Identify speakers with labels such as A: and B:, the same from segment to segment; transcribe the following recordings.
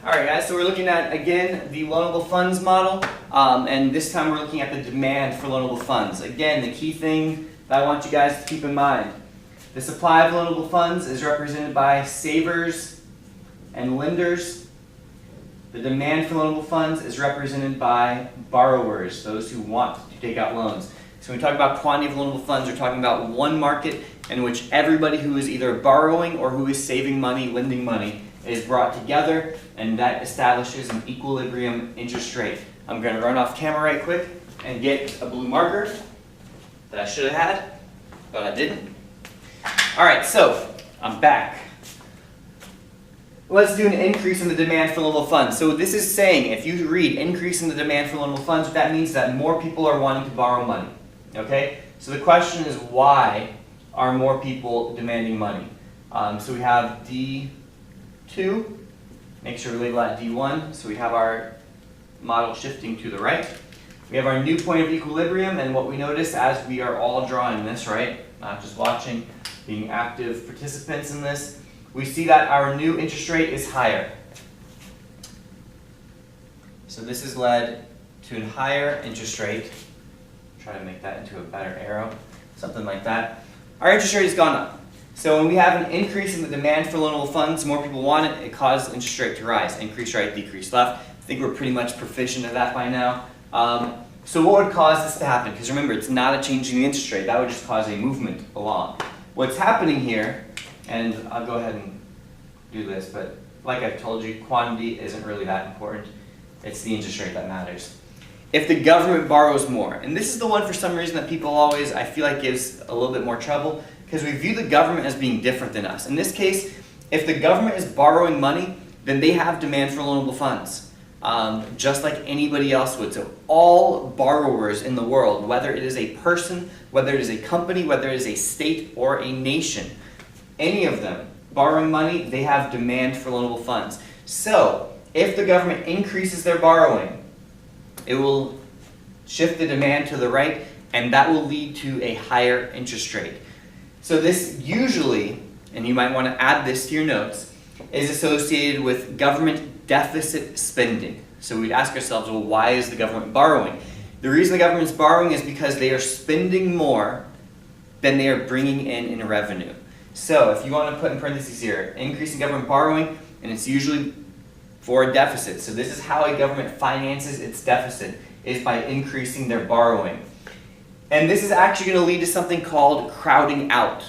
A: Alright guys, so we're looking at, again, the loanable funds model, and this time we're looking at the demand for loanable funds. Again, the key thing that I want you guys to keep in mind, the supply of loanable funds is represented by savers and lenders. The demand for loanable funds is represented by borrowers, those who want to take out loans. So when we talk about quantity of loanable funds, we're talking about one market in which everybody who is either borrowing or who is saving money, lending money, is brought together, and that establishes an equilibrium interest rate. I'm going to run off camera right quick and get a blue marker that I should have had, but I didn't. Alright, so I'm back. Let's do an increase in the demand for loanable funds. So this is saying, if you read increase in the demand for loanable funds, that means that more people are wanting to borrow money. Okay? So the question is, why are more people demanding money? So we have D2, make sure we label that D1, so we have our model shifting to the right. We have our new point of equilibrium, and what we notice as we are all drawing this, right, not just watching, being active participants in this, we see that our new interest rate is higher. So this has led to a higher interest rate. Try to make that into a better arrow, something like that. Our interest rate has gone up. So when we have an increase in the demand for loanable funds, more people want it, it causes interest rate to rise. Increase right, decrease left. I think we're pretty much proficient at that by now. So what would cause this to happen? Because remember, it's not a change in the interest rate. That would just cause a movement along. What's happening here, and I'll go ahead and do this, but like I've told you, quantity isn't really that important. It's the interest rate that matters. If the government borrows more, and this is the one for some reason that people always, I feel like, gives a little bit more trouble, because we view the government as being different than us. In this case, if the government is borrowing money, then they have demand for loanable funds, just like anybody else would. So all borrowers in the world, whether it is a person, whether it is a company, whether it is a state or a nation, any of them borrowing money, they have demand for loanable funds. So if the government increases their borrowing, it will shift the demand to the right, and that will lead to a higher interest rate. So this usually, and you might want to add this to your notes, is associated with government deficit spending. So we'd ask ourselves, well, why is the government borrowing? The reason the government's borrowing is because they are spending more than they are bringing in revenue. So if you want to put in parentheses here, increase in government borrowing, and it's usually for a deficit. So this is how a government finances its deficit, is by increasing their borrowing. And this is actually going to lead to something called crowding out.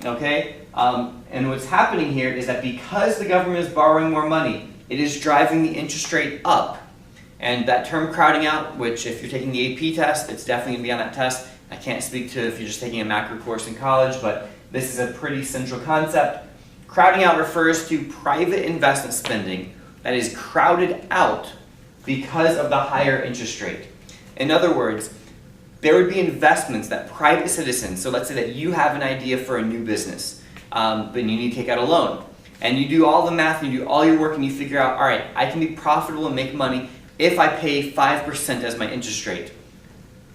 A: Okay? And what's happening here is that because the government is borrowing more money, it is driving the interest rate up. And that term crowding out, which if you're taking the AP test, it's definitely going to be on that test. I can't speak to if you're just taking a macro course in college, but this is a pretty central concept. Crowding out refers to private investment spending that is crowded out because of the higher interest rate. In other words, there would be investments that private citizens, so let's say that you have an idea for a new business, but you need to take out a loan. And you do all the math, and you do all your work, and you figure out, all right, I can be profitable and make money if I pay 5% as my interest rate.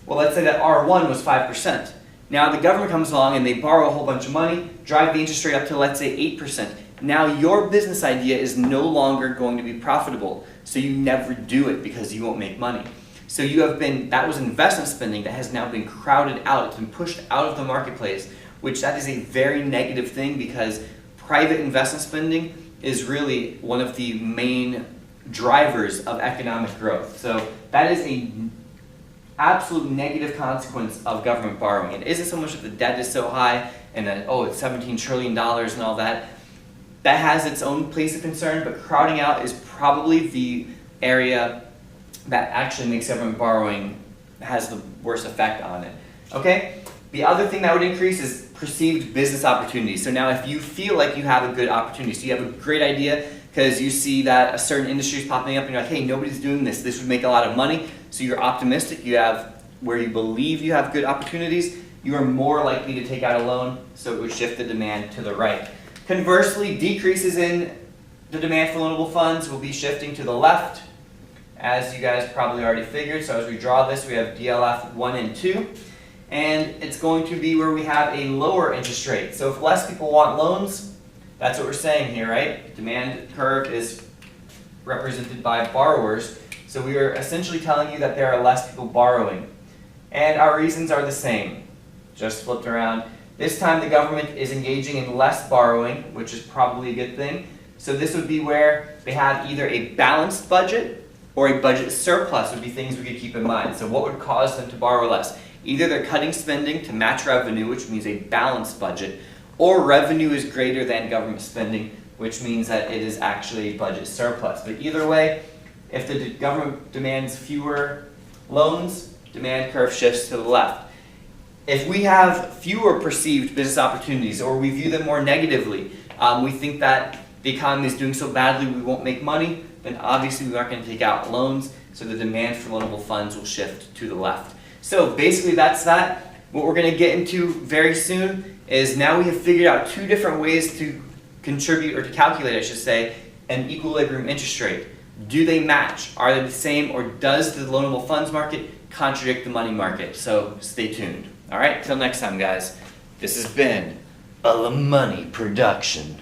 A: Well, let's say that R1 was 5%. Now the government comes along and they borrow a whole bunch of money, drive the interest rate up to, let's say, 8%. Now your business idea is no longer going to be profitable, so you never do it because you won't make money. So you have been, that was investment spending that has now been crowded out, it's been pushed out of the marketplace, which that is a very negative thing because private investment spending is really one of the main drivers of economic growth. So that is an absolute negative consequence of government borrowing. It isn't so much that the debt is so high and that, oh, it's $17 trillion and all that. That has its own place of concern, but crowding out is probably the area that actually makes government borrowing has the worst effect on it. Okay? The other thing that would increase is perceived business opportunities. So now if you feel like you have a good opportunity, so you have a great idea because you see that a certain industry is popping up and you're like, hey, nobody's doing this, this would make a lot of money, so you're optimistic, you have where you believe you have good opportunities, you are more likely to take out a loan, so it would shift the demand to the right. Conversely, decreases in the demand for loanable funds will be shifting to the left, as you guys probably already figured. So as we draw this, we have DLF 1 and 2, and it's going to be where we have a lower interest rate. So if less people want loans, that's what we're saying here, right? Demand curve is represented by borrowers. So we are essentially telling you that there are less people borrowing. And our reasons are the same, just flipped around. This time the government is engaging in less borrowing, which is probably a good thing. So this would be where they have either a balanced budget or a budget surplus would be things we could keep in mind. So what would cause them to borrow less? Either they're cutting spending to match revenue, which means a balanced budget, or revenue is greater than government spending, which means that it is actually a budget surplus. But either way, if the government demands fewer loans, demand curve shifts to the left. If we have fewer perceived business opportunities or we view them more negatively, we think that the economy is doing so badly we won't make money, then obviously we aren't going to take out loans, so the demand for loanable funds will shift to the left. So basically that's that. What we're going to get into very soon is now we have figured out two different ways to contribute, or to calculate I should say, an equilibrium interest rate. Do they match? Are they the same, or does the loanable funds market contradict the money market? So stay tuned. Alright, till next time guys. This has been a money production.